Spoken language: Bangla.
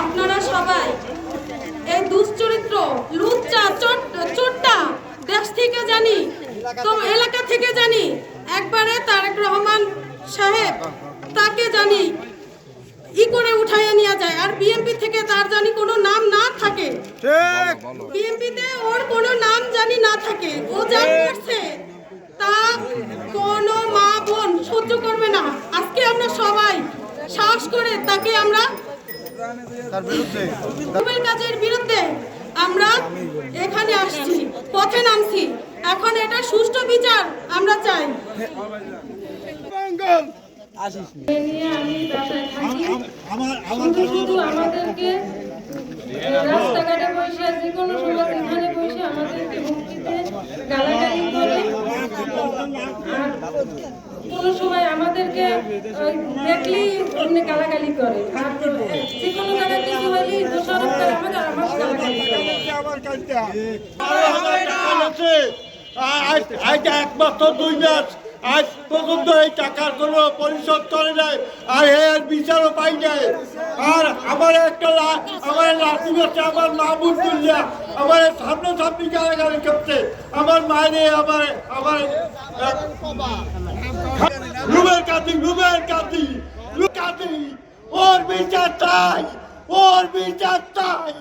আপনারা সবাই এই দুশ্চরিত্র লুচ্চা চোরটা দেশ থেকে জানি, তো এলাকা থেকে জানি, একবারে তারেক রহমান সাহেব তাকে জানি ই করে উঠাইয়া নিয়ে যায়। আর বিএনপি থেকে তার জানি কোনো নাম না থাকে, বিএনপিতে ওর কোনো নাম জানি না থাকে, ও যা করছে তা কোনো মা বোন সহ্য করবে না। আজকে আমরা সবাই সাহস করে তাকে আমরা কাজের বিরুদ্ধে আমরা এখানে আসছি, পথে নামছি। এখন এটা সুষ্ঠু বিচার আমরা চাই। শুধু আমাদেরকে রাস্তাঘাটে বসে, যে কোনো সময় এখানে বসে আমাদেরকে হুমকিতে গালাগালি করে, কোনো সময় আমাদেরকে দেখলেই এমনি গালাগালি করে, আর যে কোনো জায়গায় কিছু হলেই দোষারোপ করে আমাদের গালাগালি করে। একমাত্র 2 মাস আজ পর্যন্ত এই টাকার কোনো পরিশোধ করে নাই, আর এর বিচারও পাই নাই। আর আমার আমার লাঠি বসে আমার মা বুঝলিয়া আমার সামনাসামনি গালাগালি করছে, আমার মায়েরে আমার রুমের কাঁদি ওর বিচার চাই।